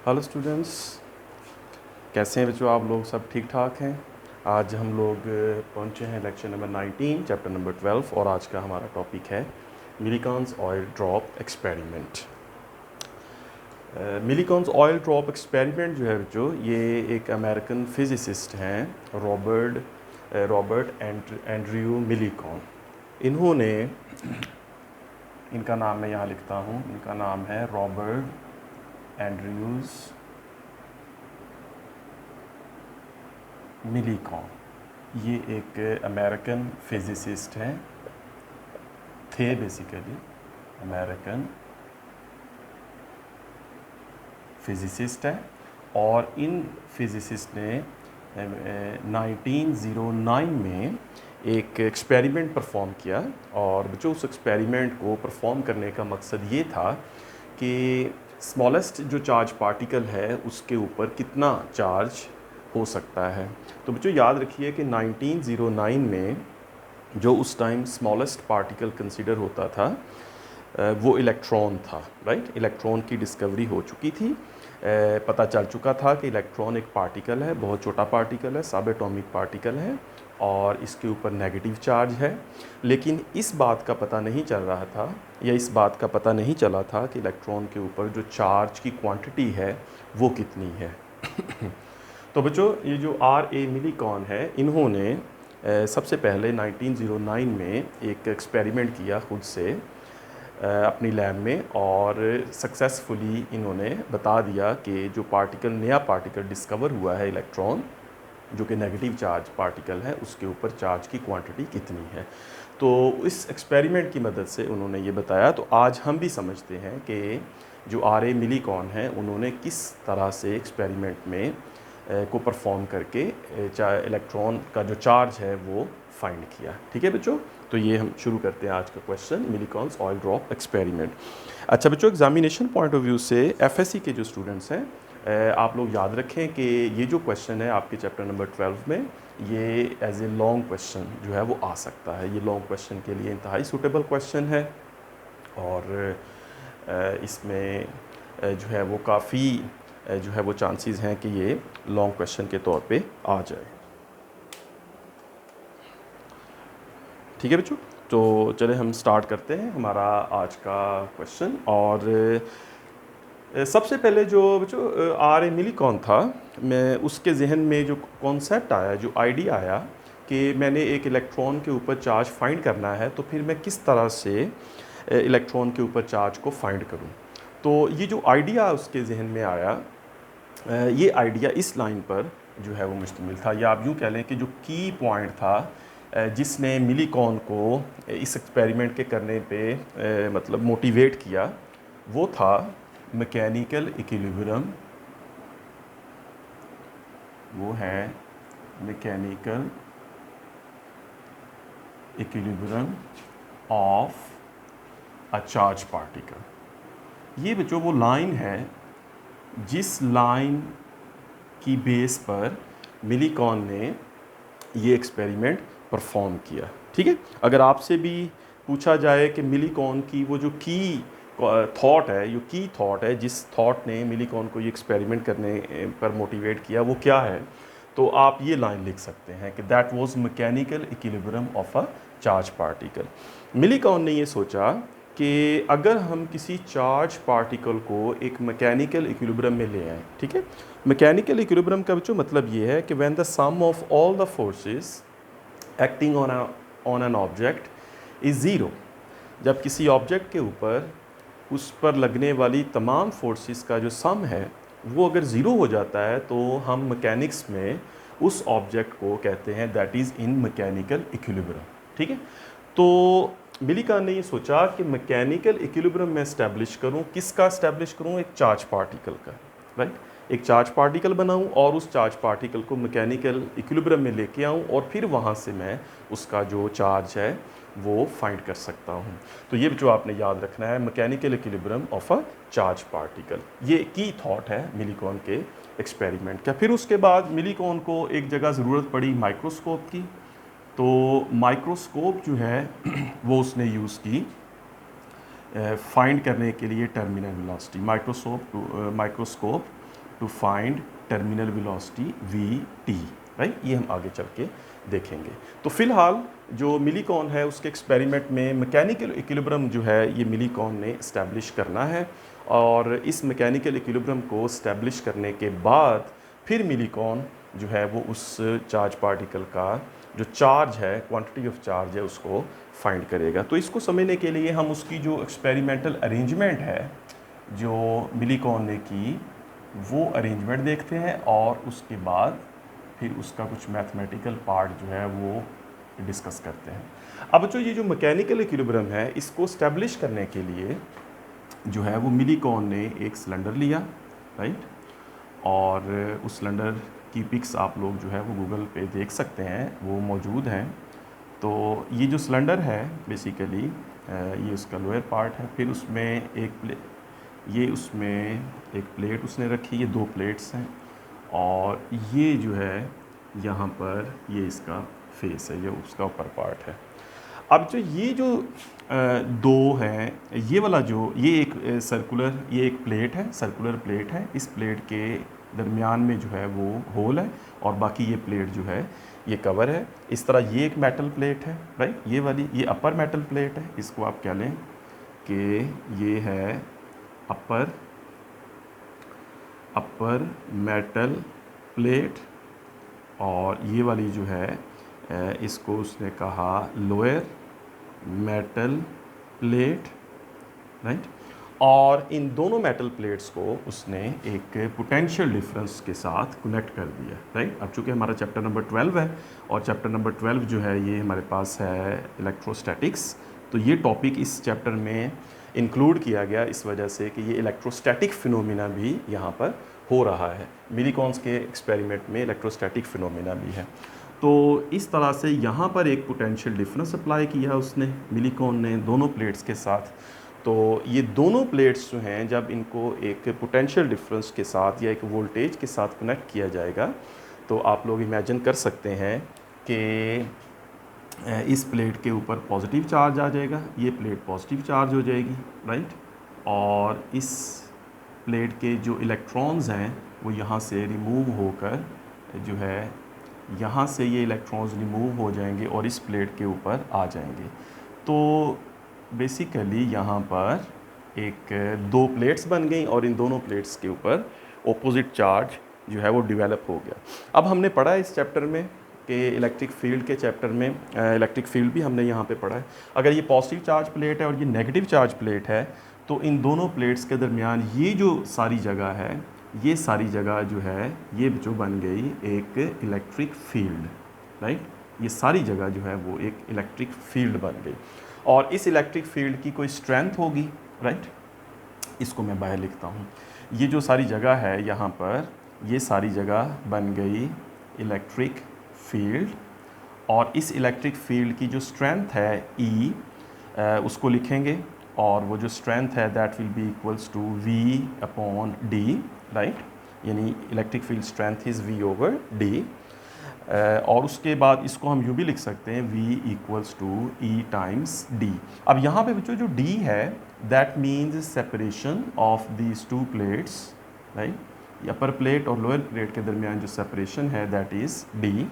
Hello students, कैसे हैं बच्चों? आप लोग सब ठीक ठाक हैं? आज हम लोग पहुंचे हैं लेक्चर नंबर 19 चैप्टर नंबर 12 और आज का हमारा टॉपिक है Millikan's oil drop experiment. Millikan's oil drop experiment जो है बच्चों, ये एक अमेरिकन फिजिसिस्ट हैं रॉबर्ट एंड्रयू मिलीकॉन। इन्होंने, इनका नाम मैं यहाँ लिखता हूँ, इनका नाम है रॉबर्ट एंड्रयूज़ मिलीकॉन। ये एक अमेरिकन फिजिसिस्ट हैं, थे बेसिकली अमेरिकन फिजिसिस्ट हैं। और इन फिजिसिस्ट ने 1909 में एक एक्सपेरिमेंट परफॉर्म किया। और बच्चों, उस एक्सपेरिमेंट को परफॉर्म करने का मकसद ये था कि स्मॉलेस्ट जो चार्ज पार्टिकल है उसके ऊपर कितना चार्ज हो सकता है। तो बच्चों याद रखिए कि 1909 में जो उस टाइम स्मॉलेस्ट पार्टिकल कंसीडर होता था वो इलेक्ट्रॉन था, राइट। इलेक्ट्रॉन की डिस्कवरी हो चुकी थी। पता चल चुका था कि इलेक्ट्रॉन एक पार्टिकल है, बहुत छोटा पार्टिकल है, सब एटॉमिक पार्टिकल है और इसके ऊपर नेगेटिव चार्ज है। लेकिन इस बात का पता नहीं चल रहा था, या इस बात का पता नहीं चला था कि इलेक्ट्रॉन के ऊपर जो चार्ज की क्वांटिटी है वो कितनी है। तो बच्चों, ये जो R.A. मिलीकॉन है, इन्होंने सबसे पहले 1909 में एक एक्सपेरिमेंट किया खुद से अपनी लैब में, और सक्सेसफुली इन्होंने बता दिया कि जो पार्टिकल, नया पार्टिकल डिस्कवर हुआ है इलेक्ट्रॉन, जो कि नेगेटिव चार्ज पार्टिकल है, उसके ऊपर चार्ज की क्वांटिटी कितनी है। तो इस एक्सपेरिमेंट की मदद से उन्होंने ये बताया। तो आज हम भी समझते हैं कि जो R.A. मिलीकॉन है, उन्होंने किस तरह से एक्सपेरिमेंट में को परफॉर्म करके इलेक्ट्रॉन का जो चार्ज है वो फाइंड किया। ठीक है बच्चों, तो ये हम शुरू करते हैं आज का क्वेश्चन, मिलीकॉन्स ऑयल ड्रॉप एक्सपेरिमेंट। अच्छा बच्चों, एग्जामिनेशन पॉइंट ऑफ व्यू से एफएससी के जो स्टूडेंट्स हैं, आप लोग याद रखें कि ये जो क्वेश्चन है आपके चैप्टर नंबर 12 में, ये एज ए लॉन्ग क्वेश्चन जो है वो आ सकता है। ये लॉन्ग क्वेश्चन के लिए इंतहाई सूटेबल क्वेश्चन है और इसमें जो है वो काफ़ी जो है वो चांसेस हैं कि ये लॉन्ग क्वेश्चन के तौर पे आ जाए। ठीक है बच्चों, तो चले हम स्टार्ट करते हैं हमारा आज का क्वेश्चन। और सबसे पहले जो बच्चों R.A. मिलीकॉन था, मैं उसके जहन में जो कॉन्सेप्ट आया, जो आइडिया आया कि मैंने एक इलेक्ट्रॉन के ऊपर चार्ज फाइंड करना है, तो फिर मैं किस तरह से इलेक्ट्रॉन के ऊपर चार्ज को फाइंड करूं। तो ये जो आइडिया उसके जहन में आया, ये आइडिया इस लाइन पर जो है वो मुश्तमिल था, या आप यूँ कह लें कि जो की पॉइंट था जिसने मिलीकॉन को इस एक्सपेरिमेंट के करने पे मतलब मोटिवेट किया, वो था मैकेनिकल इक्विलिब्रियम। वो है mechanical equilibrium of a charge particle. ये बच्चों वो लाइन है जिस लाइन की बेस पर मिलीकॉन ने ये एक्सपेरिमेंट परफॉर्म किया। ठीक है, अगर आपसे भी पूछा जाए कि मिलीकॉन की वो जो की थॉट है, जो की थॉट है, जिस थॉट ने मिलीकॉन को ये एक्सपेरिमेंट करने पर मोटिवेट किया, वो क्या है, तो आप ये लाइन लिख सकते हैं कि that was mechanical equilibrium of a charge particle. Millikan ने ये सोचा कि अगर हम किसी चार्ज पार्टिकल को एक मैकेनिकल इक्विलिब्रियम में ले आएँ, ठीक है। मैकेनिकल इक्विलिब्रियम का बच्चों मतलब ये है कि when the sum of all the forces acting on an object is zero. जब किसी ऑब्जेक्ट के ऊपर उस पर लगने वाली तमाम फोर्सेस का जो सम है वो अगर ज़ीरो हो जाता है, तो हम मैकेनिक्स में उस ऑब्जेक्ट को कहते हैं that is in mechanical equilibrium. ठीक है, तो मिलीकॉन ने ये सोचा कि मैकेनिकल इक्विलिब्रियम मैं इस्टेब्लिश करूं। किसका इस्टेब्लिश करूं? एक चार्ज पार्टिकल का, राइट। एक चार्ज पार्टिकल बनाऊं और उस चार्ज पार्टिकल को मैकेनिकल इक्विलिब्रियम में लेके आऊं, और फिर वहां से मैं उसका जो चार्ज है वो फाइंड कर सकता हूं। तो ये जो आपने याद रखना है, mechanical equilibrium of a charge particle, ये की थॉट है मिलीकॉन के एक्सपेरिमेंट का। फिर उसके बाद मिलीकॉन को एक जगह ज़रूरत पड़ी माइक्रोस्कोप की। तो माइक्रोस्कोप जो है वो उसने यूज़ की फाइंड करने के लिए terminal velocity. Microscope to find terminal velocity V T, right. ये हम आगे चल के देखेंगे। तो फिलहाल जो मिलीकॉन है उसके एक्सपेरिमेंट में मैकेनिकल इक्विलिब्रियम जो है ये मिलीकॉन ने इस्टेब्लिश करना है, और इस मैकेनिकल इक्विलिब्रियम को इस्टेब्लिश करने के बाद फिर मिलीकॉन जो है वो उस चार्ज पार्टिकल का जो चार्ज है, क्वांटिटी ऑफ चार्ज है, उसको फाइंड करेगा। तो इसको समझने के लिए हम उसकी जो एक्सपेरिमेंटल अरेंजमेंट है जो मिलीकॉन ने की वो अरेंजमेंट देखते हैं, और उसके बाद फिर उसका कुछ मैथमेटिकल पार्ट जो है वो डिस्कस करते हैं। अब जो ये जो मैकेनिकल इक्विलिब्रियम है इसको स्टैब्लिश करने के लिए जो है वो मिलीकॉन ने एक सिलेंडर लिया, राइट। और उस सिलेंडर की पिक्स आप लोग जो है वो गूगल पे देख सकते हैं, वो मौजूद हैं। तो ये जो सिलेंडर है बेसिकली ये उसका लोअर पार्ट है। फिर उसमें एक प्लेट उसने रखी, ये 2 प्लेट्स हैं, और ये जो है यहाँ पर ये इसका फेस है, ये उसका ऊपर पार्ट है। अब जो ये जो दो हैं, ये वाला जो ये एक सर्कुलर, ये एक प्लेट है, सर्कुलर प्लेट है। इस प्लेट के दरमियान में जो है वो होल है, और बाकी ये प्लेट जो है ये कवर है। इस तरह ये एक मेटल प्लेट है, राइट। ये वाली ये अपर मेटल प्लेट है, इसको आप कह लें कि ये है अपर मेटल प्लेट, और ये वाली जो है इसको उसने कहा लोअर मेटल प्लेट, राइट। और इन दोनों मेटल प्लेट्स को उसने एक पोटेंशियल डिफरेंस के साथ कनेक्ट कर दिया, राइट। अब चूँकि हमारा चैप्टर नंबर 12 है, और चैप्टर नंबर 12 जो है ये हमारे पास है इलेक्ट्रोस्टैटिक्स, तो ये टॉपिक इस चैप्टर में इंक्लूड किया गया इस वजह से कि ये इलेक्ट्रोस्टैटिक फिनोमिना भी यहाँ पर हो रहा है। मिलीकॉन्स के एक्सपेरिमेंट में इलेक्ट्रोस्टैटिक फिनोमिना भी है। तो इस तरह से यहाँ पर एक पोटेंशियल डिफरेंस अप्लाई किया उसने, मिलीकॉन ने, दोनों प्लेट्स के साथ। तो ये दोनों प्लेट्स जो हैं जब इनको एक पोटेंशियल डिफरेंस के साथ या एक वोल्टेज के साथ कनेक्ट किया जाएगा, तो आप लोग इमेजिन कर सकते हैं कि इस प्लेट के ऊपर पॉजिटिव चार्ज आ जाएगा, ये प्लेट पॉजिटिव चार्ज हो जाएगी, राइट। और इस प्लेट के जो इलेक्ट्रॉन्स हैं वो यहाँ से रिमूव होकर जो है यहाँ से ये इलेक्ट्रॉन्स रिमूव हो जाएंगे और इस प्लेट के ऊपर आ जाएंगे। तो बेसिकली यहाँ पर एक 2 प्लेट्स बन गई, और इन दोनों प्लेट्स के ऊपर ऑपोजिट चार्ज जो है वो डेवलप हो गया। अब हमने पढ़ा है इस चैप्टर में कि इलेक्ट्रिक फील्ड के चैप्टर में इलेक्ट्रिक फील्ड भी हमने यहाँ पे पढ़ा है। अगर ये पॉजिटिव चार्ज प्लेट है और ये नेगेटिव चार्ज प्लेट है, तो इन दोनों प्लेट्स के दरमियान ये जो सारी जगह है, ये सारी जगह जो है ये जो बन गई एक इलेक्ट्रिक फील्ड, राइट। ये सारी जगह जो है वो एक इलेक्ट्रिक फील्ड बन गई, और इस इलेक्ट्रिक फील्ड की कोई स्ट्रेंथ होगी, राइट। इसको मैं बाहर लिखता हूँ। ये जो सारी जगह है यहाँ पर, ये सारी जगह बन गई इलेक्ट्रिक फील्ड, और इस इलेक्ट्रिक फील्ड की जो स्ट्रेंथ है E उसको लिखेंगे, और वो जो स्ट्रेंथ है that will be equals to V upon D, right. यानी electric field strength is V over D। और उसके बाद इसको हम यूँ भी लिख सकते हैं V equals to E times D। अब यहाँ पे बच्चों जो D है that means separation of these 2 plates, right. Upper plate और लोअर प्लेट के दरमियान जो सेपरेशन है दैट इज़ D।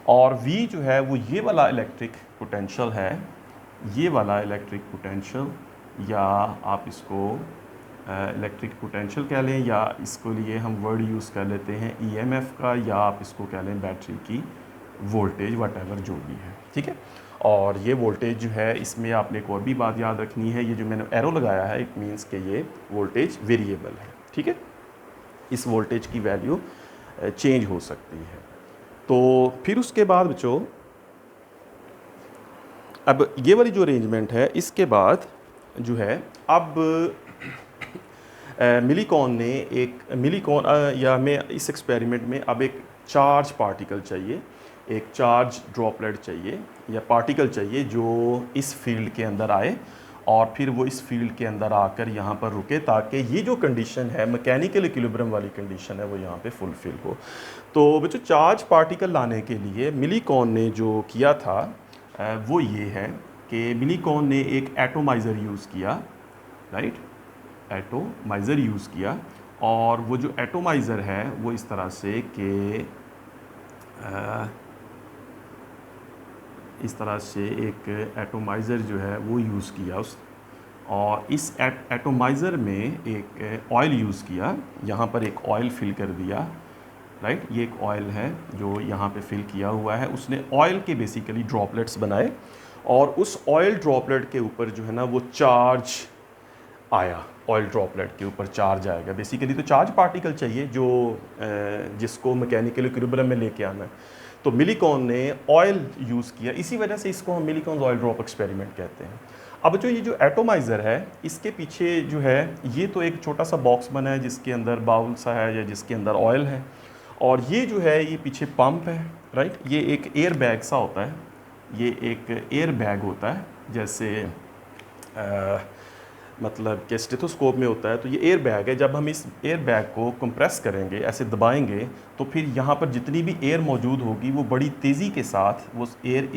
और V जो है वो ये वाला इलेक्ट्रिक पोटेंशियल है, ये वाला इलेक्ट्रिक पोटेंशियल, या आप इसको इलेक्ट्रिक पोटेंशियल कह लें, या इसको लिए हम वर्ड यूज़ कर लेते हैं EMF का, या आप इसको कह लें बैटरी की वोल्टेज, वटेवर जो भी है, ठीक है। और ये वोल्टेज जो है इसमें आपने एक और भी बात याद रखनी है, ये जो मैंने एरो लगाया है इट मीन्स कि ये वोल्टेज वेरिएबल है, ठीक है। इस वोल्टेज की वैल्यू चेंज हो सकती है। तो फिर उसके बाद बच्चों अब ये वाली जो अरेंजमेंट है, इसके बाद जो है अब मिलीकॉन या हमें इस एक्सपेरिमेंट में अब एक चार्ज पार्टिकल चाहिए, एक चार्ज ड्रॉपलेट चाहिए या पार्टिकल चाहिए जो इस फील्ड के अंदर आए, और फिर वो इस फील्ड के अंदर आकर यहाँ पर रुके, ताकि ये जो कंडीशन है मैकेनिकल इक्विलिब्रियम वाली कंडीशन है वो यहाँ पे फुलफिल हो। तो बच्चों चार्ज पार्टिकल लाने के लिए मिलीकॉन ने जो किया था वो ये है कि मिलीकॉन ने एक एटोमाइज़र यूज़ किया, राइट। एटोमाइज़र यूज़ किया, और वो जो एटोमाइज़र है वो इस तरह से कि इस तरह से एक एटोमाइज़र जो है वो यूज़ किया उस, और इस एटोमाइज़र में एक ऑयल यूज़ किया, यहाँ पर एक ऑयल फिल कर दिया, राइट। ये एक ऑयल है जो यहाँ पे फिल किया हुआ है। उसने ऑयल के बेसिकली ड्रॉपलेट्स बनाए और उस ऑयल ड्रॉपलेट के ऊपर जो है ना वो चार्ज आया, ऑयल ड्रॉपलेट के ऊपर चार्ज आएगा। बेसिकली तो चार्ज पार्टिकल चाहिए जो जिसको मैकेनिकल इक्विलिब्रियम में लेके आना है। तो मिलीकॉन ने ऑयल यूज़ किया, इसी वजह से इसको हम मिलीकॉन ऑयल ड्रॉप एक्सपेरिमेंट कहते हैं। अब जो ये जो एटोमाइज़र है इसके पीछे जो है ये तो एक छोटा सा बॉक्स बना है जिसके अंदर बाउल सा है या जिसके अंदर ऑयल है, और ये जो है ये पीछे पंप है, राइट। ये एक एयर बैग सा होता है, ये एक एयर बैग होता है जैसे मतलब कि स्टेथोस्कोप में होता है। तो ये एयर बैग है, जब हम इस एयर बैग को कंप्रेस करेंगे, ऐसे दबाएंगे, तो फिर यहाँ पर जितनी भी एयर मौजूद होगी वो बड़ी तेज़ी के साथ वो एयर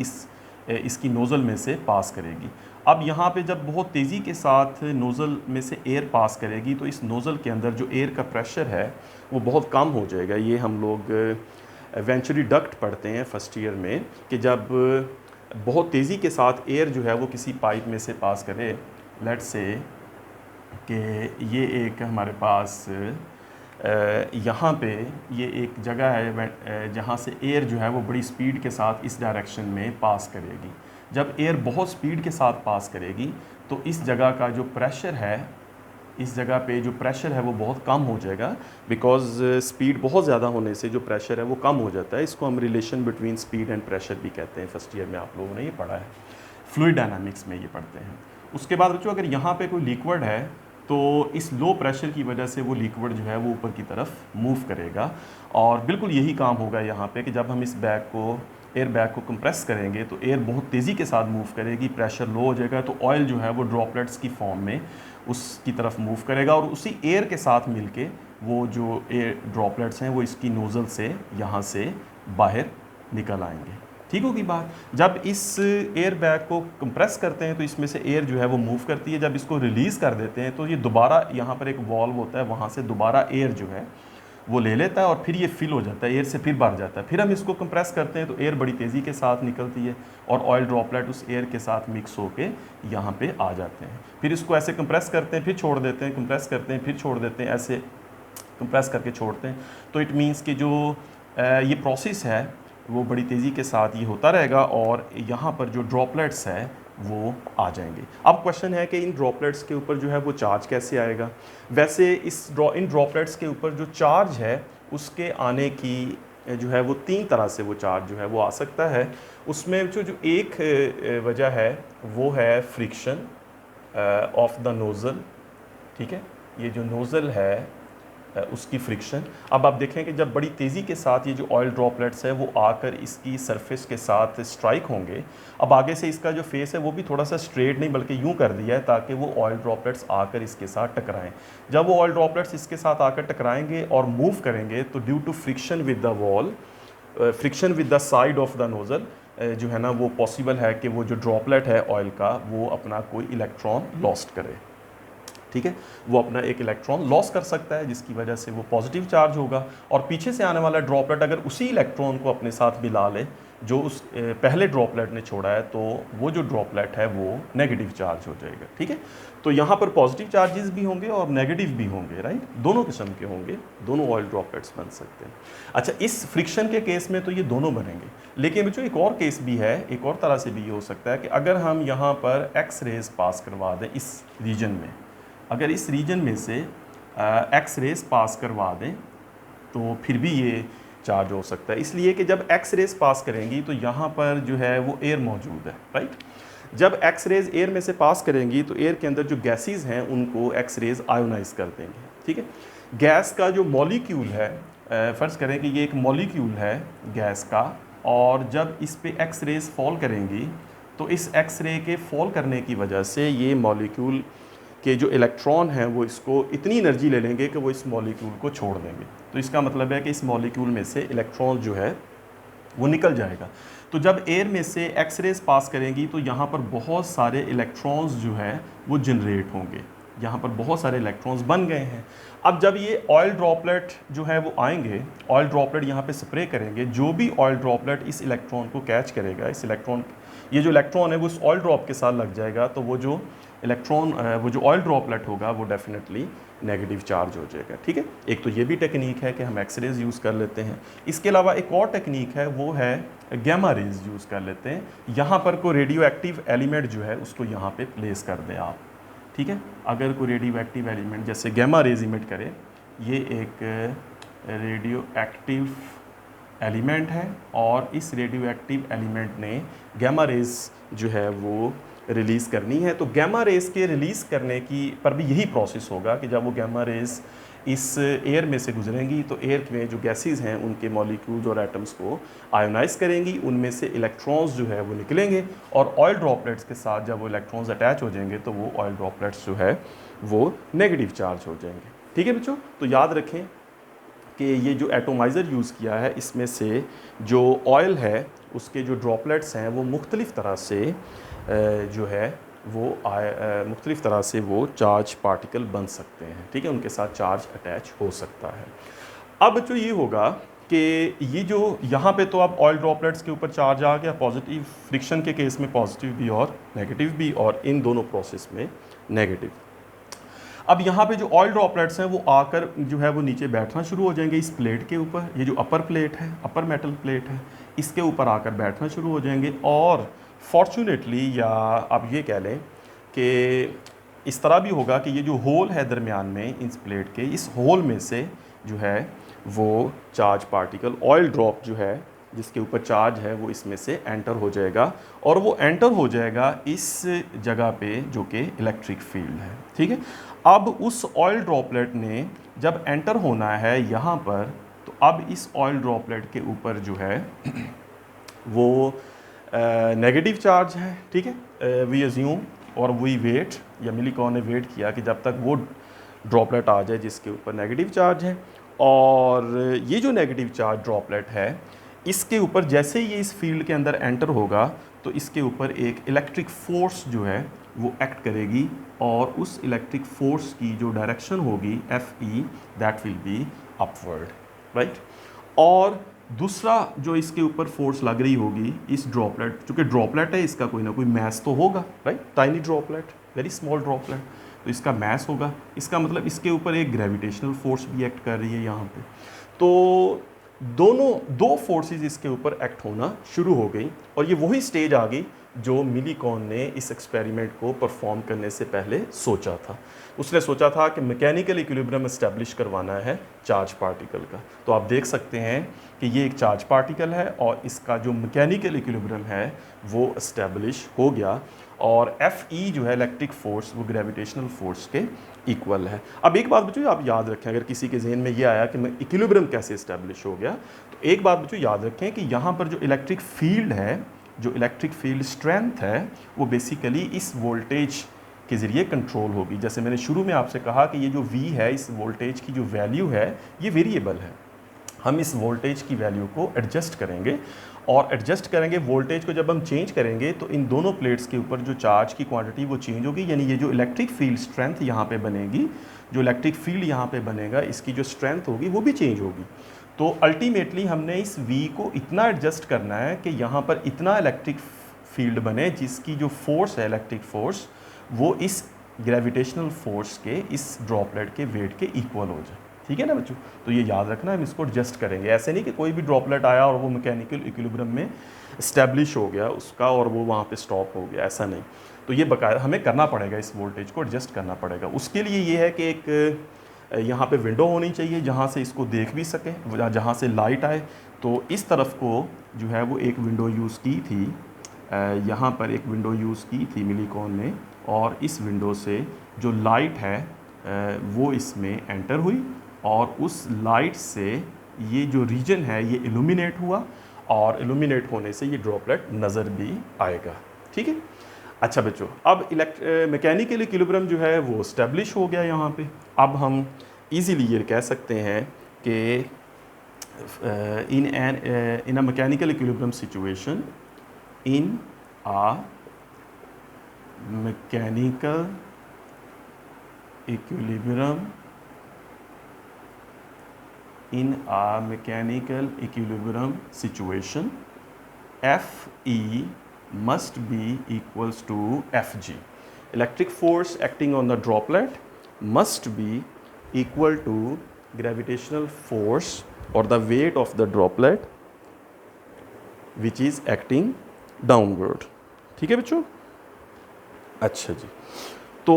इसकी नोज़ल में से पास करेगी। अब यहाँ पे जब बहुत तेज़ी के साथ नोज़ल में से एयर पास करेगी तो इस नोज़ल के अंदर जो एयर का प्रेशर है वो बहुत कम हो जाएगा। ये हम लोग वेंचुरी डक्ट पढ़ते हैं फर्स्ट ईयर में कि जब बहुत तेज़ी के साथ एयर जो है वो किसी पाइप में से पास करे, लेट्स से कि ये एक हमारे पास यहाँ पे ये एक जगह है जहाँ से एयर जो है वो बड़ी स्पीड के साथ इस डायरेक्शन में पास करेगी। जब एयर बहुत स्पीड के साथ पास करेगी तो इस जगह का जो प्रेशर है, इस जगह पे जो प्रेशर है वो बहुत कम हो जाएगा, बिकॉज स्पीड बहुत ज़्यादा होने से जो प्रेशर है वो कम हो जाता है। इसको हम relation between speed and pressure भी कहते हैं, फर्स्ट ईयर में आप लोगों ने ये पढ़ा है, फ्लूइड डायनामिक्स में ये पढ़ते हैं। उसके बाद बच्चों अगर यहाँ पे कोई लिक्विड है तो इस लो प्रेशर की वजह से वो लिक्विड जो है वो ऊपर की तरफ मूव करेगा, और बिल्कुल यही काम होगा यहाँ पे कि जब हम इस बैग को एयर बैग को कंप्रेस करेंगे तो एयर बहुत तेज़ी के साथ मूव करेगी, प्रेशर लो हो जाएगा, तो ऑयल जो है वो ड्रॉपलेट्स की फॉर्म में उसकी तरफ मूव करेगा, और उसी एयर के साथ मिलके वो जो एयर ड्रॉपलेट्स हैं वो इसकी नोज़ल से यहाँ से बाहर निकल आएंगे। ठीक होगी बात। जब इस एयर बैग को कंप्रेस करते हैं तो इसमें से एयर जो है वो मूव करती है, जब इसको रिलीज़ कर देते हैं तो ये दोबारा यहाँ पर एक वॉल्व होता है, वहाँ से दोबारा एयर जो है वो ले लेता है और फिर ये फिल हो जाता है, एयर से फिर भर जाता है। फिर हम इसको कंप्रेस करते हैं तो एयर बड़ी तेज़ी के साथ निकलती है और ऑयल ड्रॉपलेट उस एयर के साथ मिक्स होके यहाँ पे आ जाते हैं। फिर इसको ऐसे कंप्रेस करते हैं, फिर छोड़ देते हैं, कंप्रेस करते हैं, फिर छोड़ देते हैं, ऐसे कंप्रेस करके छोड़ते हैं। तो इट मीन्स कि जो ये प्रोसेस है वो बड़ी तेज़ी के साथ ये होता रहेगा और यहाँ पर जो ड्रॉपलेट्स है वो आ जाएंगे। अब क्वेश्चन है कि इन ड्रॉपलेट्स के ऊपर जो है वो चार्ज कैसे आएगा। वैसे इन ड्रॉपलेट्स के ऊपर जो चार्ज है उसके आने की जो है वो 3 तरह से वो चार्ज जो है वो आ सकता है। उसमें जो एक वजह है वो है फ्रिक्शन ऑफ द नोज़ल, ठीक है, ये जो नोज़ल है उसकी फ्रिक्शन। अब आप देखें कि जब बड़ी तेज़ी के साथ ये जो ऑयल ड्रॉपलेट्स है वो आकर इसकी सरफेस के साथ स्ट्राइक होंगे। अब आगे से इसका जो फेस है वो भी थोड़ा सा स्ट्रेट नहीं बल्कि यूं कर दिया है ताकि वो ऑयल ड्रॉपलेट्स आकर इसके साथ टकराएं। जब वो ऑयल ड्रॉपलेट्स इसके साथ आकर टकराएंगे और मूव करेंगे तो due to friction with the wall, friction with the side of the nozzle जो है ना वो पॉसिबल है कि वो जो ड्रॉपलेट है ऑयल का वो अपना कोई इलेक्ट्रॉन लॉस्ट करे, ठीक है, वो अपना एक इलेक्ट्रॉन लॉस कर सकता है जिसकी वजह से वो पॉजिटिव चार्ज होगा, और पीछे से आने वाला ड्रॉपलेट अगर उसी इलेक्ट्रॉन को अपने साथ मिला ले जो उस पहले ड्रॉपलेट ने छोड़ा है तो वो जो ड्रॉपलेट है वो नेगेटिव चार्ज हो जाएगा, ठीक है। तो यहाँ पर पॉजिटिव चार्जेस भी होंगे और नेगेटिव भी होंगे, राइट, दोनों किस्म के होंगे, दोनों ऑयल ड्रॉपलेट्स बन सकते हैं। अच्छा, इस फ्रिक्शन के केस में तो ये दोनों बनेंगे, लेकिन बच्चों एक और केस भी है, एक और तरह से भी ये हो सकता है कि अगर हम यहाँ पर एक्स रेज पास करवा दें इस रीजन में, अगर इस रीजन में से एक्स रेस पास करवा दें तो फिर भी ये चार्ज हो सकता है, इसलिए कि जब एक्स रेस पास करेंगी तो यहाँ पर जो है वो एयर मौजूद है, राइट। जब एक्स रेज एयर में से पास करेंगी तो एयर के अंदर जो गैसेस हैं उनको एक्स रेज आयोनाइज कर देंगे, ठीक है। गैस का जो मॉलिक्यूल है, फ़र्ज़ करें कि ये एक मॉलिक्यूल है गैस का, और जब इस पे एक्स रेज फॉल करेंगी तो इस एक्स रे के फॉल करने की वजह से ये मॉलिक्यूल कि जो इलेक्ट्रॉन हैं वो इसको इतनी एनर्जी ले लेंगे कि वो इस मॉलिक्यूल को छोड़ देंगे। तो इसका मतलब है कि इस मॉलिक्यूल में से इलेक्ट्रॉन जो है वो निकल जाएगा। तो जब एयर में से एक्स रेज पास करेंगी तो यहाँ पर बहुत सारे इलेक्ट्रॉन्स जो है वो जनरेट होंगे, यहाँ पर बहुत सारे इलेक्ट्रॉन्स बन गए हैं। अब जब ये ऑयल ड्रॉपलेट जो है वो आएंगे, ऑयल ड्रॉपलेट यहाँ पे स्प्रे करेंगे, जो भी ऑयल ड्रॉपलेट इस इलेक्ट्रॉन को कैच करेगा, इस इलेक्ट्रॉन, ये जो इलेक्ट्रॉन है वो उस ऑयल ड्रॉप के साथ लग जाएगा, तो वो जो इलेक्ट्रॉन, वो जो ऑयल ड्रॉपलेट होगा वो डेफिनेटली नेगेटिव चार्ज हो जाएगा। ठीक है, एक तो ये भी टेक्निक है कि हम एक्सरेज यूज़ कर लेते हैं। इसके अलावा एक और टेक्निक है, वो है गैमा रेज यूज़ कर लेते हैं। यहाँ पर कोई रेडियो एक्टिव एलिमेंट जो है उसको यहाँ पे प्लेस कर दें आप। ठीक है, अगर कोई रेडियो एक्टिव एलिमेंट जैसे गैमा रेज इमिट करे, ये एक रेडियो एक्टिव एलिमेंट है और इस रेडियो एक्टिव एलिमेंट ने गैमा रेज जो है वो रिलीज़ करनी है, तो गैमा रेज के रिलीज़ करने की पर भी यही प्रोसेस होगा कि जब वो गैमा रेज इस एयर में से गुजरेंगी तो एयर में जो गैसेस हैं उनके मॉलिक्यूल्स और एटम्स को आयोनाइज करेंगी, उनमें से इलेक्ट्रॉन्स जो है वो निकलेंगे और ऑयल ड्रॉपलेट्स के साथ जब वो इलेक्ट्रॉन्स अटैच हो जाएंगे तो वो ऑयल ड्रॉपलेट्स जो है वो नेगेटिव चार्ज हो जाएंगे। ठीक है बच्चों, तो याद रखें कि ये जो एटोमाइज़र यूज़ किया है इसमें से जो ऑयल है उसके जो ड्रॉपलेट्स हैं वो मुख्तलिफ़ तरह से जो है वो मुख्तलिफ़ तरह से वो चार्ज पार्टिकल बन सकते हैं। ठीक है, उनके साथ चार्ज अटैच हो सकता है। अब बच्चों ये होगा कि ये जो यहाँ पे तो अब ऑयल ड्रॉपलेट्स के ऊपर चार्ज आ गया, पॉजिटिव, फ्रिक्शन के केस में पॉजिटिव भी और नेगेटिव भी, और इन दोनों प्रोसेस में नेगेटिव। अब यहाँ पे जो ऑयल ड्रॉपलेट्स हैं वो आकर जो है वो नीचे बैठना शुरू हो जाएंगे इस प्लेट के ऊपर। ये जो अपर प्लेट है, अपर मेटल प्लेट है, इसके ऊपर आकर बैठना शुरू हो जाएंगे और फॉर्चुनेटली, या आप ये कह लें कि इस तरह भी होगा कि ये जो होल है दरमियान में इस प्लेट के, इस होल में से जो है वो चार्ज पार्टिकल, ऑयल ड्रॉप जो है जिसके ऊपर चार्ज है वो इसमें से एंटर हो जाएगा और वो एंटर हो जाएगा इस जगह पे जो कि इलेक्ट्रिक फील्ड है। ठीक है, अब उस ऑयल ड्रॉपलेट ने जब एंटर होना है यहाँ पर, तो अब इस ऑयल ड्रॉपलेट के ऊपर जो है वो नेगेटिव चार्ज है। ठीक है, वी अज्यूम और वी वेट, या मिलीकॉन ने वेट किया कि जब तक वो ड्रॉपलेट आ जाए जिसके ऊपर नेगेटिव चार्ज है, और ये जो नेगेटिव चार्ज ड्रॉपलेट है इसके ऊपर जैसे ही ये इस फील्ड के अंदर एंटर होगा तो इसके ऊपर एक इलेक्ट्रिक फोर्स जो है वो एक्ट करेगी और उस इलेक्ट्रिक फोर्स की जो डायरेक्शन होगी Fe, that will be upward, right. और दूसरा जो इसके ऊपर फोर्स लग रही होगी इस ड्रॉपलेट, चूँकि ड्रॉपलेट है इसका कोई ना कोई मैस तो होगा, right, tiny droplet, very small droplet, तो इसका मैस होगा, इसका मतलब इसके ऊपर एक ग्रेविटेशनल फोर्स भी एक्ट कर रही है यहाँ पे। तो दो फोर्सेस इसके ऊपर एक्ट होना शुरू हो गई और ये वही स्टेज आ गई जो मिलीकॉन ने इस एक्सपेरिमेंट को परफॉर्म करने से पहले सोचा था। उसने सोचा था कि मैकेनिकल इक्विलिब्रियम एस्टेब्लिश करवाना है चार्ज पार्टिकल का। तो आप देख सकते हैं कि ये एक चार्ज पार्टिकल है और इसका जो मैकेनिकल इक्विलिब्रियम है वो एस्टेब्लिश हो गया और Fe जो है इलेक्ट्रिक फोर्स वो ग्रेविटेशनल फोर्स के इक्वल है। अब एक बात बच्चों आप याद रखें, अगर किसी के जहन में ये आया कि इक्विलिब्रियम कैसे इस्टेब्लिश हो गया, तो एक बात बच्चों याद रखें कि यहाँ पर जो इलेक्ट्रिक फील्ड है, जो इलेक्ट्रिक फील्ड स्ट्रेंथ है, वो बेसिकली इस वोल्टेज के ज़रिए कंट्रोल होगी। जैसे मैंने शुरू में आपसे कहा कि ये जो V है, इस वोल्टेज की जो वैल्यू है ये वेरिएबल है। हम इस वोल्टेज की वैल्यू को एडजस्ट करेंगे और एडजस्ट करेंगे वोल्टेज को। जब हम चेंज करेंगे तो इन दोनों प्लेट्स के ऊपर जो चार्ज की क्वांटिटी वो चेंज होगी, यानी ये जो इलेक्ट्रिक फील्ड स्ट्रेंथ यहाँ पे बनेगी, जो इलेक्ट्रिक फील्ड यहाँ पे बनेगा, इसकी जो स्ट्रेंथ होगी वो भी चेंज होगी। तो अल्टीमेटली हमने इस V को इतना एडजस्ट करना है कि यहाँ पर इतना इलेक्ट्रिक फील्ड बने जिसकी जो फोर्स है, इलेक्ट्रिक फोर्स, वो इस ग्रेविटेशनल फोर्स के, इस ड्रॉपलेट के वेट के इक्वल हो जाए। ठीक है ना बच्चों, तो ये याद रखना, हम इसको एडजस्ट करेंगे। ऐसे नहीं कि कोई भी ड्रॉपलेट आया और वो मैकेनिकल इक्विलिब्रियम में इस्टेब्लिश हो गया उसका और वो वहाँ पे स्टॉप हो गया, ऐसा नहीं। तो ये बकायदा हमें करना पड़ेगा, इस वोल्टेज को एडजस्ट करना पड़ेगा। उसके लिए ये है कि एक यहाँ पे विंडो होनी चाहिए जहाँ से इसको देख भी सकें, जहाँ से लाइट आए। तो इस तरफ को जो है वो एक विंडो यूज़ की थी, यहाँ पर एक विंडो यूज़ की थी मिलीकॉन ने, और इस विंडो से जो लाइट है वो इसमें एंटर हुई और उस लाइट से ये जो रीजन है ये इल्यूमिनेट हुआ और इल्यूमिनेट होने से ये ड्रॉपलेट नज़र भी आएगा। ठीक है, अच्छा बच्चों, अब मैकेनिकल इक्विलिब्रियम जो है वो इस्टेब्लिश हो गया यहाँ पे। अब हम इजीली ये कह सकते हैं कि in a mechanical equilibrium situation, in a mechanical equilibrium in a mechanical equilibrium situation, Fe must be equals to Fg. Electric force acting on the droplet must be equal to gravitational force or the weight of the droplet which is acting downward. ठीक है बच्चों? अच्छा जी, तो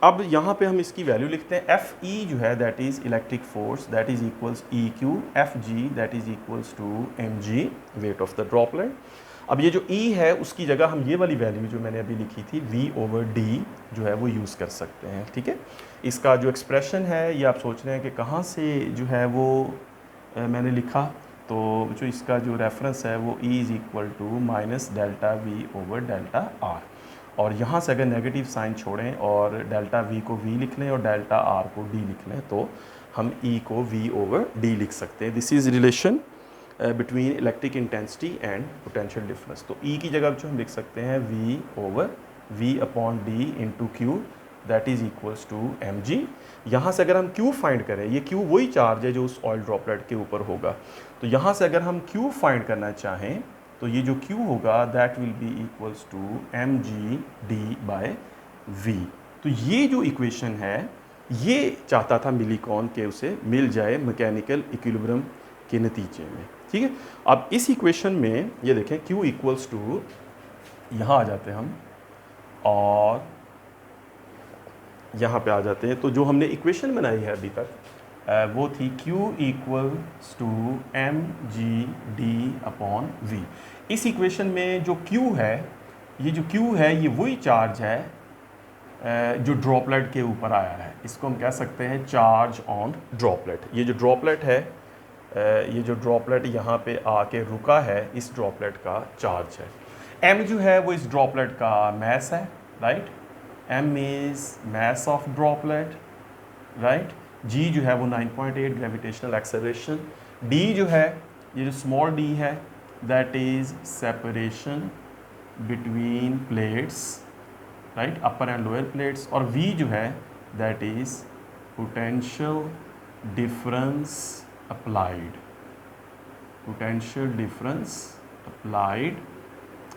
अब यहाँ पे हम इसकी वैल्यू लिखते हैं. एफ ई जो है that is electric force that is equals E Q, F G that is equals to M G weight of the droplet. अब ये जो E है उसकी जगह हम ये वाली वैल्यू जो मैंने अभी लिखी थी V/D जो है वो यूज़ कर सकते हैं. ठीक है, इसका जो एक्सप्रेशन है ये आप सोच रहे हैं कि कहाँ से जो है वो मैंने लिखा, तो जो इसका जो रेफरेंस है वो E is equal to minus delta V/डेल्टा R. और यहाँ से अगर नेगेटिव साइन छोड़ें और डेल्टा V को V लिख लें और डेल्टा R को D लिख लें तो हम E को V/D लिख सकते हैं. This is relation between electric intensity and potential difference. तो E की जगह जो हम लिख सकते हैं V/V/D into Q that is equals to mg. यहाँ से अगर हम Q फाइंड करें, ये Q वही चार्ज है जो उस ऑयल ड्रॉपलेट के ऊपर होगा, तो यहाँ से अगर हम Q फाइंड करना चाहें तो ये जो Q होगा that will be equals to mg/d/v. तो ये जो इक्वेशन है ये चाहता था मिलीकॉन के उसे मिल जाए मैकेनिकल इक्विलिब्रियम के नतीजे में. ठीक है, अब इस इक्वेशन में ये देखें Q इक्वल्स टू, यहाँ आ जाते हैं हम और यहाँ पे आ जाते हैं. तो जो हमने इक्वेशन बनाई है अभी तक वो थी Q इक्वल्स टू mg/d/v. इस इक्वेशन में जो Q है, ये जो Q है ये वही चार्ज है जो ड्रॉपलेट के ऊपर आया है. इसको हम कह सकते हैं चार्ज ऑन ड्रॉपलेट. ये जो ड्रॉपलेट है, ये जो ड्रॉपलेट यहाँ पे आके रुका है, इस ड्रॉपलेट का चार्ज है. m जो है वो इस ड्रॉपलेट का मैस है, right. m is mass of droplet, right. g जो है वो 9.8 ग्रेविटेशनल एक्सेलरेशन. d जो है, ये जो स्मॉल d है that is separation between plates, right, upper and lower plates. और v जो है that is potential difference applied, potential difference applied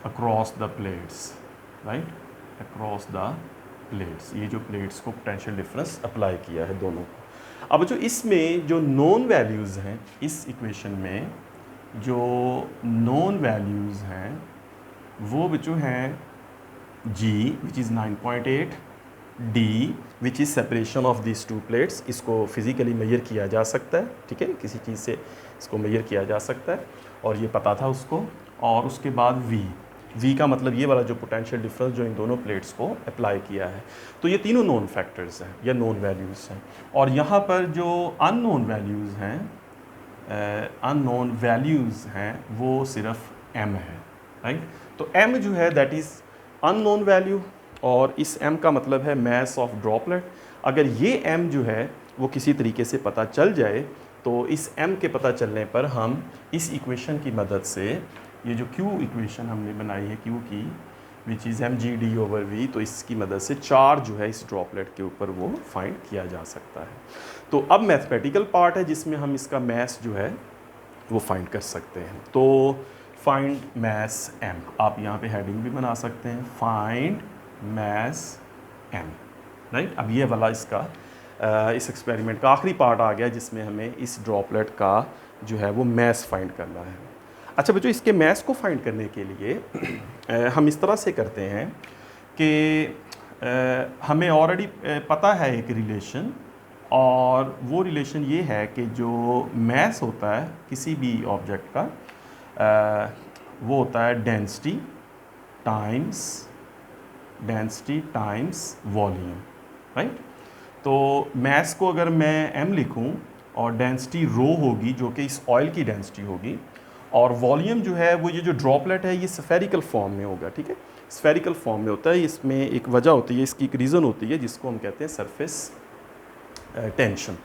across the plates, right, across the plates. ये जो प्लेट्स को पोटेंशियल डिफरेंस अप्लाई किया है दोनों को. अब जो इसमें जो नॉन वैल्यूज़ हैं, इस इक्वेशन में जो नॉन वैल्यूज़ हैं वो बच्चों हैं G which is 9.8, D which is separation of this to plates. इसको फिज़िकली मेजर किया जा सकता है, ठीक है, किसी चीज़ से इसको मेजर किया जा सकता है और ये पता था उसको. और उसके बाद V का मतलब ये वाला जो पोटेंशियल डिफरेंस जो इन दोनों प्लेट्स को अप्लाई किया है. तो ये तीनों नोन फैक्टर्स हैं या नोन वैल्यूज़ हैं. और यहाँ पर जो अननोन वैल्यूज़ हैं, अननोन वैल्यूज़ हैं वो सिर्फ m है, राइट. तो m जो है दैट इज़ अननोन वैल्यू और इस m का मतलब है मैस ऑफ ड्रॉपलेट. अगर ये m जो है वो किसी तरीके से पता चल जाए तो इस m के पता चलने पर हम इस इक्वेशन की मदद से, ये जो Q इक्वेशन हमने बनाई है Q की विच इज़ mg/d/v, तो इसकी मदद से चार्ज जो है इस ड्रॉपलेट के ऊपर वो फाइंड किया जा सकता है. तो अब मैथमेटिकल पार्ट है जिसमें हम इसका मैस जो है वो फाइंड कर सकते हैं. तो फाइंड मैस m, आप यहाँ पे हेडिंग भी बना सकते हैं, फाइंड मैस m, राइट. अब ये वाला इसका इस एक्सपेरिमेंट का आखिरी पार्ट आ गया जिसमें हमें इस ड्रॉपलेट का जो है वो मैस फाइंड करना है. अच्छा बच्चों, इसके मैस को फाइंड करने के लिए हम इस तरह से करते हैं कि हमें ऑलरेडी पता है एक रिलेशन, और वो रिलेशन ये है कि जो मैस होता है किसी भी ऑब्जेक्ट का वो होता है डेंसिटी टाइम्स वॉल्यूम, राइट. तो मैस को अगर मैं m लिखूं और डेंसिटी रो होगी जो कि इस ऑयल की डेंसिटी होगी, और वॉल्यूम जो है वो ये जो ड्रॉपलेट है ये स्फेरिकल फॉर्म में होगा, ठीक है, स्फेरिकल फॉर्म में होता है. इसमें एक वजह होती है, इसकी एक रीज़न होती है जिसको हम कहते हैं सरफेस टेंशन,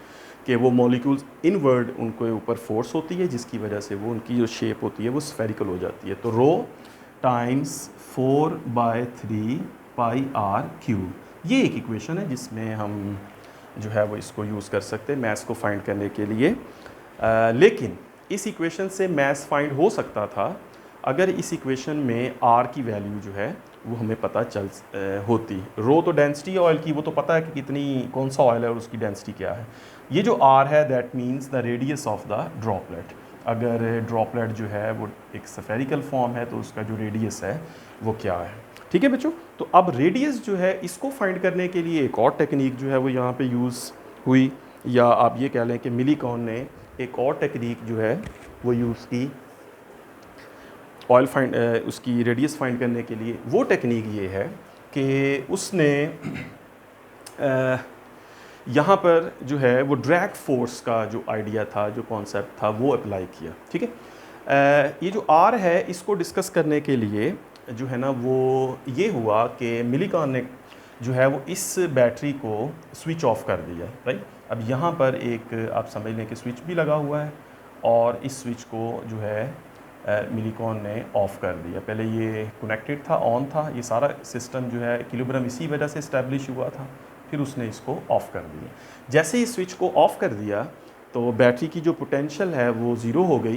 कि वो मॉलिक्यूल्स इनवर्ड उनके ऊपर फोर्स होती है जिसकी वजह से वो उनकी जो शेप होती है वो स्फेरिकल हो जाती है. तो रो टाइम्स 4/3 πr क्यूब, ये एक इक्वेशन है जिसमें हम जो है वो इसको यूज़ कर सकते हैं मैथ्स को फाइंड करने के लिए। लेकिन इस इक्वेशन से मैथ्स फाइंड हो सकता था अगर इस इक्वेशन में आर की वैल्यू जो है वो हमें पता चल होती। रो तो डेंसिटी ऑयल की, वो तो पता है कि कितनी कौन सा ऑयल है और उसकी डेंसिटी क्या है। ये जो आर है that means the radius of the droplet. अगर ड्रॉपलेट जो है वो एक स्फेरिकल फॉर्म है तो उसका जो रेडियस है वो क्या है। ठीक है बच्चों, तो अब रेडियस जो है इसको फाइंड करने के लिए एक और टेक्निक जो है वो यहाँ पे यूज़ हुई, या आप ये कह लें कि मिलीकॉन ने एक और टेक्निक जो है वो यूज़ की ऑयल फाइंड उसकी रेडियस फाइंड करने के लिए। वो टेक्निक ये है कि उसने यहाँ पर जो है वो ड्रैग फोर्स का जो आइडिया था, जो कॉन्सेप्ट था, वो अप्लाई किया। ठीक है, ये जो आर है इसको डिस्कस करने के लिए जो है ना वो ये हुआ कि मिलीकॉन ने जो है वो इस बैटरी को स्विच ऑफ कर दिया। राइट, अब यहाँ पर एक आप समझ लें कि स्विच भी लगा हुआ है और इस स्विच को जो है मिलीकॉन ने ऑफ़ कर दिया। पहले ये कनेक्टेड था, ऑन था, ये सारा सिस्टम जो है इक्विलिब्रियम इसी वजह से इस्टेब्लिश हुआ था, फिर उसने इसको ऑफ़ कर दिया। जैसे ही स्विच को ऑफ़ कर दिया तो बैटरी की जो पोटेंशियल है वो ज़ीरो हो गई,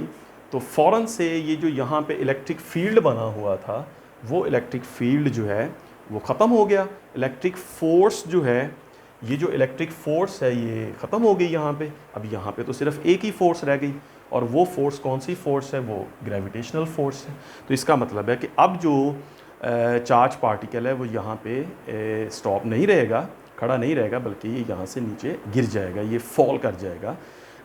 तो फ़ौरन से ये जो यहाँ पे इलेक्ट्रिक फील्ड बना हुआ था वो इलेक्ट्रिक फील्ड जो है वो ख़त्म हो गया। इलेक्ट्रिक फ़ोर्स जो है, ये जो इलेक्ट्रिक फ़ोर्स है ये ख़त्म हो गई यहाँ पे। अब यहाँ पे तो सिर्फ एक ही फ़ोर्स रह गई, और वो फोर्स कौन सी फोर्स है, वो ग्रेविटेशनल फोर्स है। तो इसका मतलब है कि अब जो चार्ज पार्टिकल है वो यहाँ पे स्टॉप नहीं रहेगा, खड़ा नहीं रहेगा, बल्कि ये यहाँ से नीचे गिर जाएगा, ये फॉल कर जाएगा